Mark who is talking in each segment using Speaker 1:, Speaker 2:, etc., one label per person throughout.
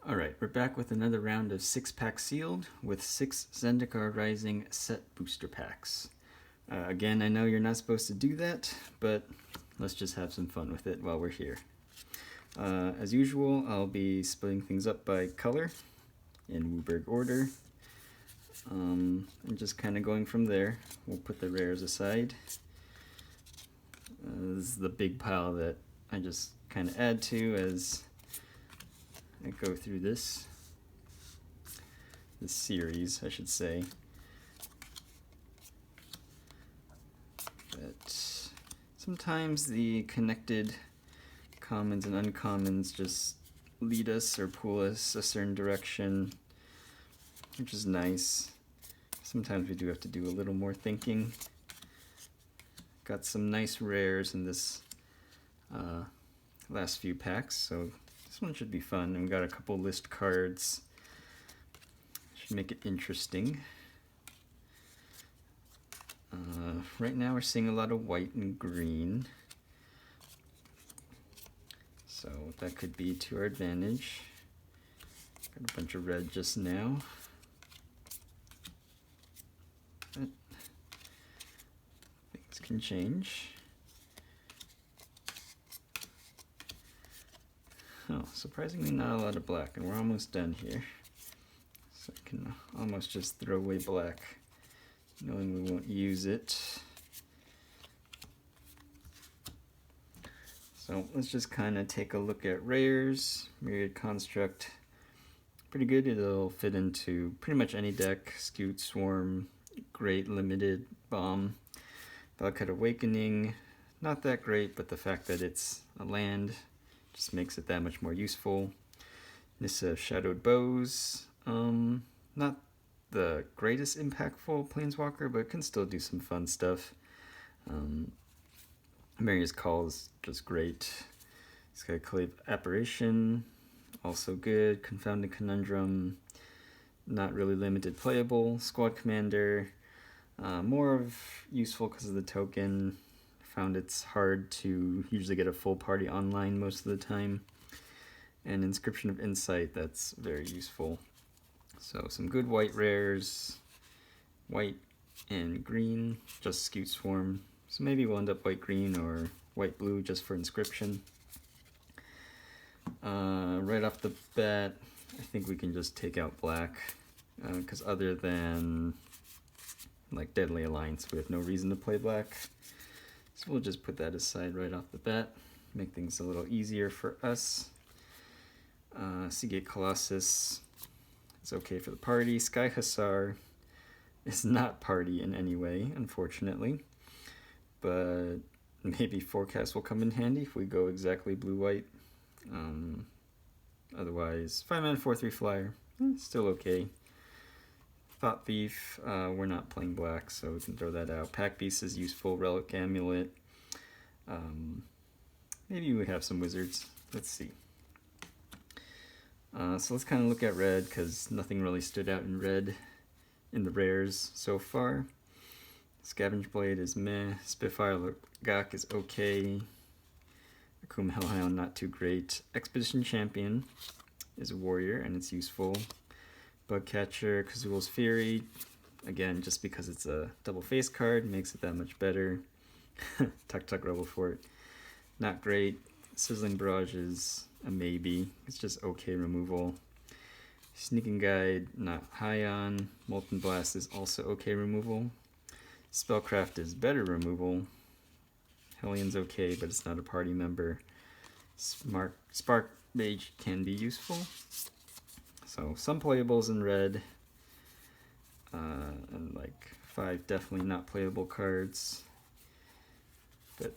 Speaker 1: Alright, we're back with another round of 6-pack sealed with 6 Zendikar Rising set booster packs. Again, I know you're not supposed to do that, but let's just have some fun with it while we're here. As usual, I'll be splitting things up by color in Wooburg order. And just kind of going from there. We'll put the rares aside. This is the big pile that I just kind of add to as I go through this series, I should say. But sometimes the connected commons and uncommons just lead us or pull us a certain direction, which is nice. Sometimes we do have to do a little more thinking. Got some nice rares in this last few packs, so this one should be fun. And we got a couple list cards. Should make it interesting. Right now we're seeing a lot of white and green, so that could be to our advantage. Got a bunch of red just now. But things can change. Oh, surprisingly not a lot of black, and we're almost done here. So I can almost just throw away black, knowing we won't use it. So let's just kind of take a look at rares. Myriad Construct, pretty good. It'll fit into pretty much any deck. Skewed Swarm, great. Limited Bomb. Valakut Awakening, not that great, but the fact that it's a land just makes it that much more useful. Nissa Shadowed Bows, not the greatest impactful planeswalker, but can still do some fun stuff. Maria's Call is just great. Skyclave Apparition, also good. Confounded Conundrum, not really limited playable. Squad Commander, more of useful because of the token. Found it's hard to usually get a full party online most of the time. And Inscription of Insight, that's very useful. So some good white rares, white and green, just Skewed Swarm. So maybe we'll end up white-green or white-blue just for Inscription. Right off the bat, I think we can just take out black, because other than like Deadly Alliance, we have no reason to play black. So we'll just put that aside right off the bat, make things a little easier for us. Seagate Colossus is okay for the party. Sky Hussar is not party in any way, unfortunately. But maybe Forecast will come in handy if we go exactly blue-white. Otherwise, 5-mana 4/3 flyer, still okay. Thought Thief, we're not playing black, so we can throw that out. Pack Beast is useful. Relic Amulet. Maybe we have some wizards. Let's see. So let's kind of look at red, because nothing really stood out in red in the rares so far. Scavenge Blade is meh. Spitfire Gak is okay. Akuma Hellhound, not too great. Expedition Champion is a warrior, and it's useful. Bugcatcher, Kazul's Fury, again, just because it's a double face card, makes it that much better. Tuk Tuk Rebel Fort, not great. Sizzling Barrage is a maybe, it's just okay removal. Sneaking Guide, not high on. Molten Blast is also okay removal. Spellcraft is better removal. Hellion's okay, but it's not a party member. Spark Mage can be useful. So some playables in red, and like 5 definitely not playable cards. But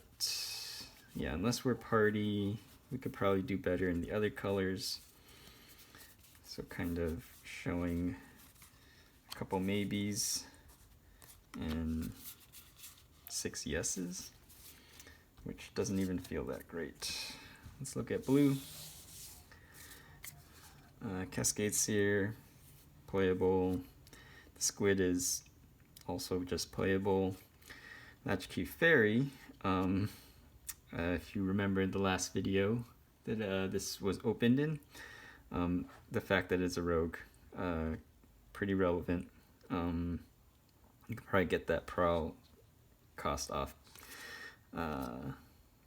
Speaker 1: yeah, unless we're party, we could probably do better in the other colors. So kind of showing a couple maybes and 6 yeses, which doesn't even feel that great. Let's look at blue. Cascade Seer, playable. The Squid is also just playable. Latchkey Fairy, if you remember the last video that this was opened in, The fact that it's a rogue, pretty relevant. You can probably get that prowl cost off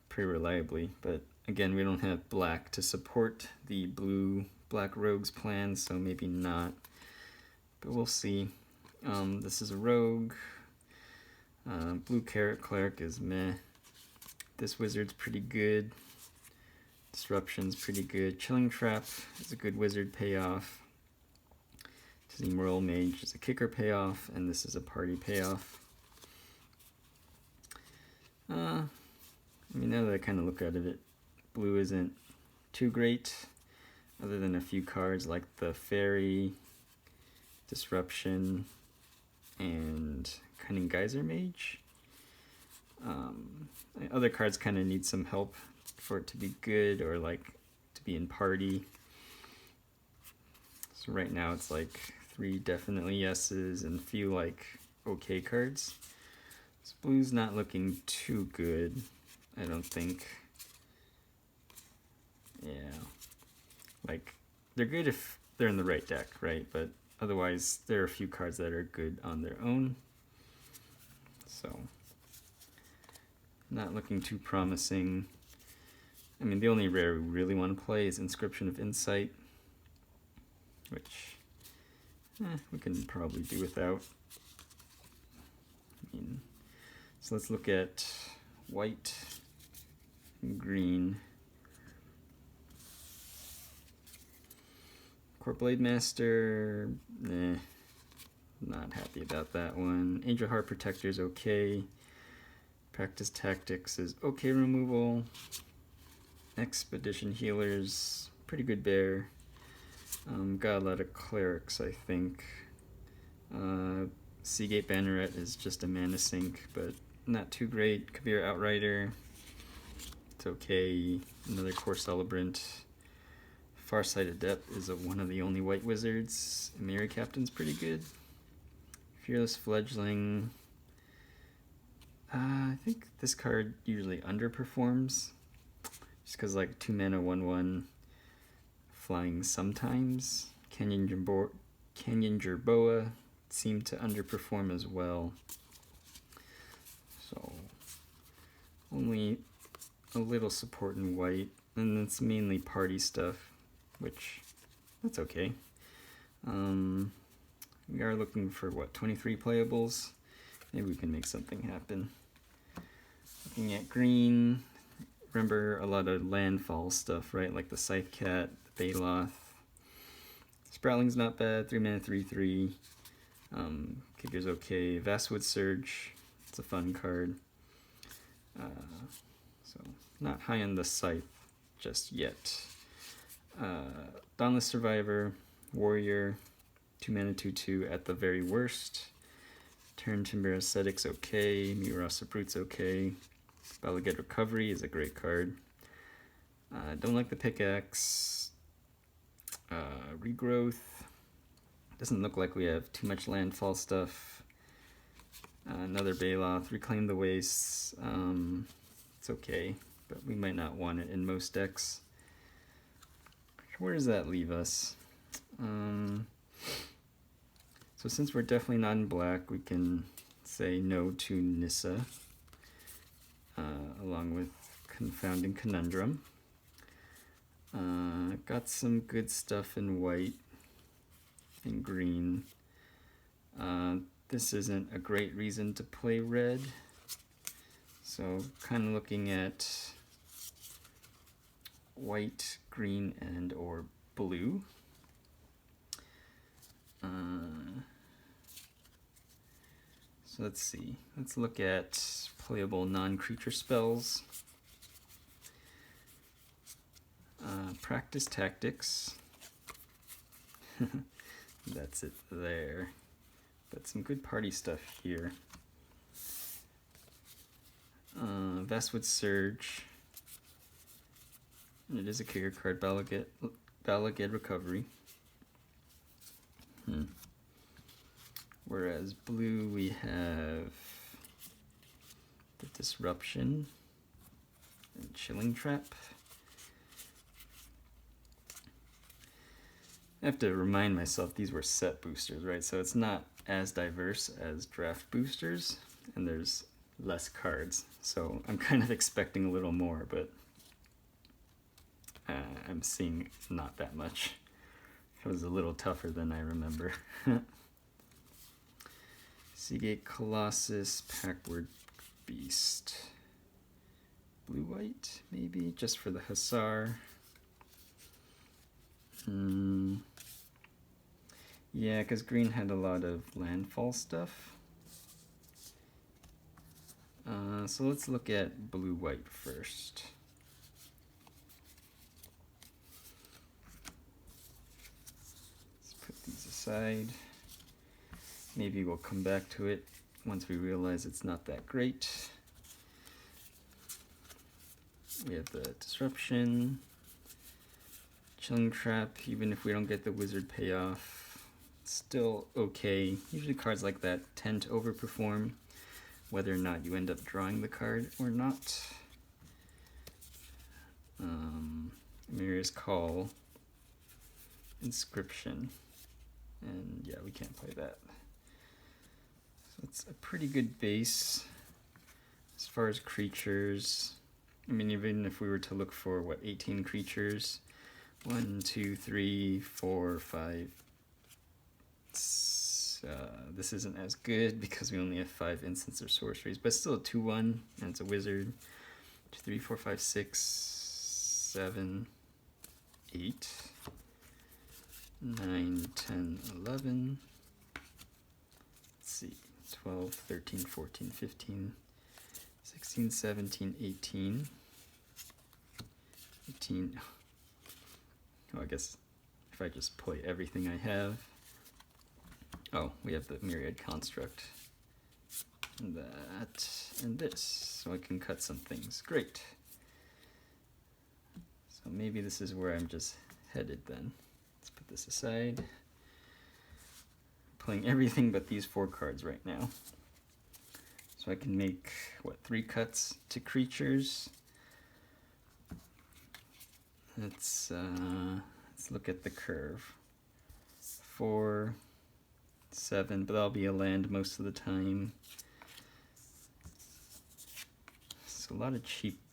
Speaker 1: pretty reliably, but again, we don't have black to support the blue-black rogues plan, so maybe not, but we'll see. This is a rogue. Blue Carrot Cleric is meh. This wizard's pretty good. Disruption's pretty good. Chilling Trap is a good wizard payoff. Team Royal Mage is a kicker payoff, and this is a party payoff. I mean, now that I kind of look at it, blue isn't too great, other than a few cards like the Fairy, Disruption, and Cunning Geyser Mage. Other cards kind of need some help for it to be good, or like to be in party. So right now it's like 3 definitely yeses and a few like okay cards. So blue's not looking too good, I don't think. Yeah, like they're good if they're in the right deck, right? But otherwise there are a few cards that are good on their own. So not looking too promising. I mean, the only rare we really want to play is Inscription of Insight, which we can probably do without. I mean, so let's look at white and green. Court Blade Master, not happy about that one. Angel Heart Protector is okay. Practice Tactics is okay removal. Expedition Healers, pretty good bear. Got a lot of clerics, I think. Seagate Banneret is just a mana sink, but not too great. Kabir Outrider, it's okay. Another Core Celebrant. Farsight Adept is one of the only white wizards. Mary Captain's pretty good. Fearless Fledgling. I think this card usually underperforms, just because like 2 mana 1/1 flying sometimes. Canyon Jerboa seemed to underperform as well. So only a little support in white, and it's mainly party stuff, which that's okay. We are looking for what, 23 playables? Maybe we can make something happen. Looking at green, remember a lot of landfall stuff, right? Like the Scythe Cat, the Baloth. Sproutling's not bad, 3 mana 3/3. Kicker's okay. Vastwood Surge, it's a fun card. So not high on the Scythe just yet. Dauntless Survivor, Warrior, 2 mana 2/2 at the very worst. Turn Timber Ascetic's okay. Murasa Brute's okay. Balaged Recovery is a great card. Don't like the Pickaxe. Regrowth. Doesn't look like we have too much landfall stuff. Another Baloth. Reclaim the Wastes. It's okay, but we might not want it in most decks. Where does that leave us? So since we're definitely not in black, we can say no to Nissa, along with Confounding Conundrum. Got some good stuff in white and green. This isn't a great reason to play red, so kind of looking at white, green, and or blue. So let's see. Let's look at playable non-creature spells. Practice Tactics. That's it there. But some good party stuff here. Vastwood Surge. It is a kicker card. Balaged Recovery. Whereas blue, we have the Disruption and Chilling Trap. have to remind myself these were set boosters, right? So it's not as diverse as draft boosters, and there's less cards. So I'm kind of expecting a little more, but I'm seeing not that much. It was a little tougher than I remember. Seagate Colossus, Packward Beast. Blue-white, maybe, just for the Hussar. Yeah, because green had a lot of landfall stuff. So let's look at blue-white first. Let's put these aside. Maybe we'll come back to it once we realize it's not that great. We have the Disruption, Chilling Trap, even if we don't get the Wizard payoff, still okay. Usually cards like that tend to overperform, whether or not you end up drawing the card or not. Mirror's Call, Inscription, and yeah, we can't play that. So it's a pretty good base as far as creatures. I mean, even if we were to look for, 18 creatures? 1, 2, 3, 4, 5. This isn't as good because we only have 5 instants or sorceries, but still a 2/1, and it's a wizard. 2, 3, 4, 5, 6, 7, 8, 9, 10, 11. Let's see, 12, 13, 14, 15. 16, 17, 18. 18. Oh, I guess if I just play everything I have. Oh, we have the Myriad Construct. And that, and this. So I can cut some things. Great. So maybe this is where I'm just headed then. Let's put this aside. Playing everything but these 4 cards right now. So I can make, 3 cuts to creatures. Let's look at the curve. 4, 7, but that'll be a land most of the time. So a lot of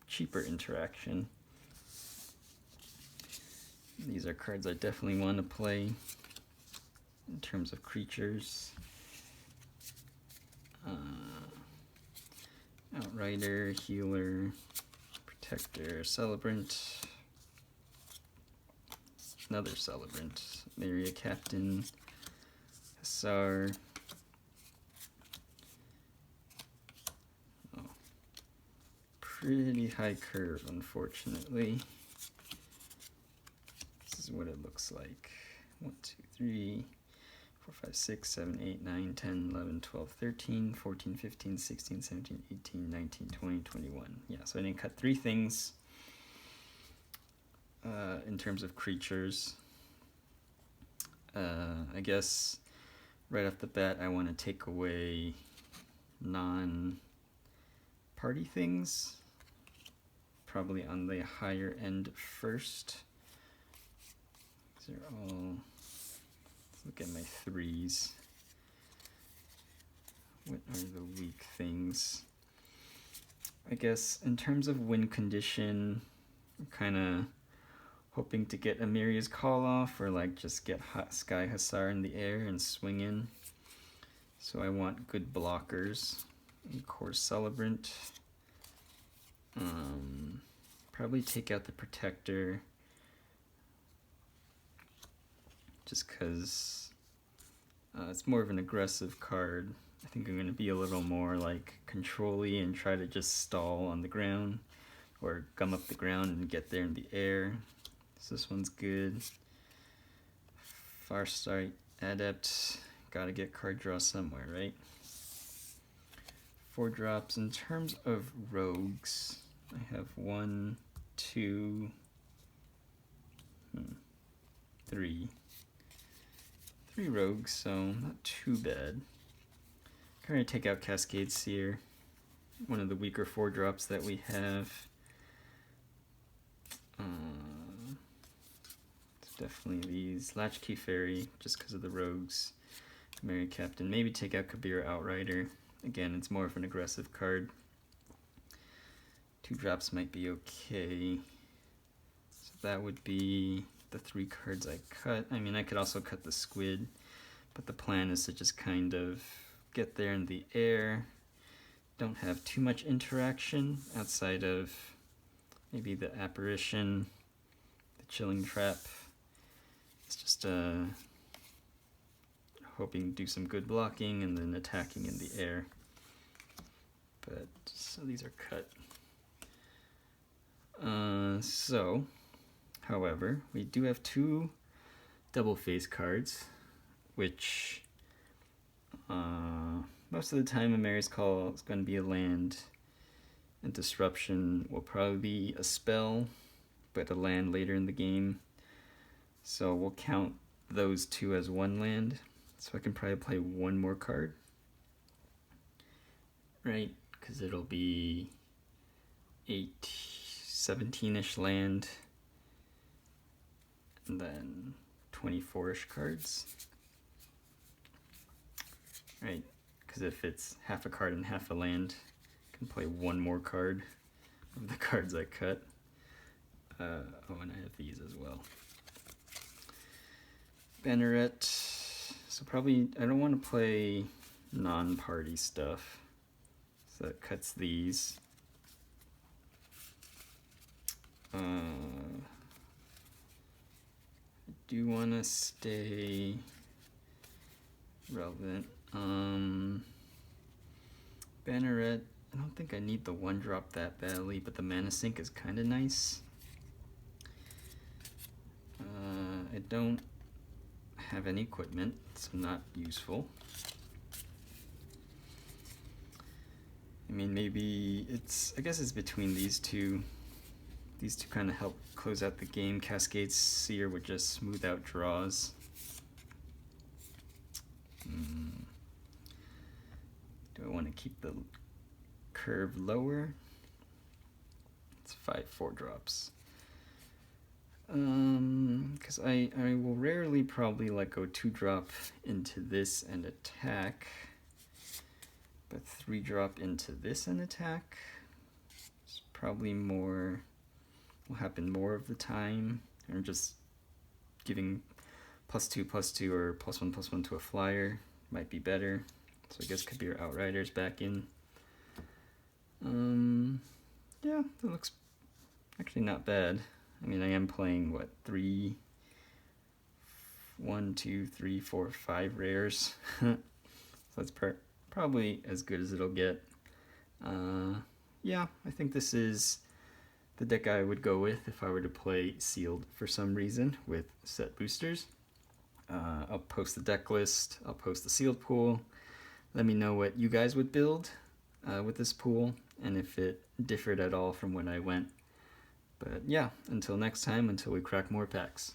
Speaker 1: cheaper interaction. These are cards I definitely want to play in terms of creatures. Outrider, Healer, Protector, Celebrant, another Celebrant, Maria Captain, Hussar. Oh, pretty high curve, unfortunately. This is what it looks like. 1, 2, 3, 4, 5, 6, 7, 8, 9, 10, 11, 12, 13, 14, 15, 16, 17, 18, 19, 20, 21. Yeah, so I didn't cut 3 things in terms of creatures. I guess right off the bat I want to take away non-party things, probably on the higher end first. These are all... Look at my 3s. What are the weak things? I guess in terms of win condition, I'm kind of hoping to get Amiria's Call off, or just get Sky Hussar in the air and swing in. So I want good blockers. Of course, Celebrant. Probably take out the Protector. Just because it's more of an aggressive card. I think I'm going to be a little more control-y and try to just stall on the ground or gum up the ground and get there in the air. So this one's good. Farsight Adept, gotta get card draw somewhere, right? 4 drops. In terms of rogues, I have 1, 2, 3. 3 rogues, so not too bad. I'm going to take out Cascade Seer, one of the weaker 4 drops that we have. definitely these. Latchkey Fairy, just because of the rogues. Merry Captain, maybe take out Kabir Outrider. Again, it's more of an aggressive card. 2 drops might be okay. So that would be the 3 cards I cut. I mean, I could also cut the squid, but the plan is to just kind of get there in the air. Don't have too much interaction outside of maybe the apparition, the chilling trap. It's just hoping to do some good blocking and then attacking in the air. But so these are cut. However, we do have 2 double face cards, which most of the time a Mary's Call is going to be a land, and Disruption will probably be a spell, but a land later in the game. So we'll count those 2 as 1 land, so I can probably play 1 more card, right? Because it'll be 17-ish land, and then 24-ish cards, right? Because if it's half a card and half a land, I can play 1 more card of the cards I cut. Oh, and I have these as well. Banneret. So probably I don't want to play non-party stuff, so that cuts these. I do want to stay relevant. Banneret, I don't think I need the 1-drop that badly, but the Mana Sink is kind of nice. I don't have any equipment, so not useful. I mean, maybe I guess it's between these two. These 2 kind of help close out the game. Cascade Seer would just smooth out draws. Do I want to keep the curve lower? It's 5 4-drops. Because I will rarely probably go 2-drop into this and attack, but 3-drop into this and attack. It's probably more, will happen more of the time. I'm just giving +2/+2 or +1/+1 to a flyer might be better. So I guess Kabir Outrider's back in. Yeah, that looks actually not bad. I mean, I am playing, 1, 2, 3, 4, 5 rares. So that's probably as good as it'll get. Yeah, I think this is the deck I would go with if I were to play sealed for some reason with set boosters. I'll post the deck list, I'll post the sealed pool. Let me know what you guys would build with this pool, and if it differed at all from when I went. But yeah, until next time, until we crack more packs.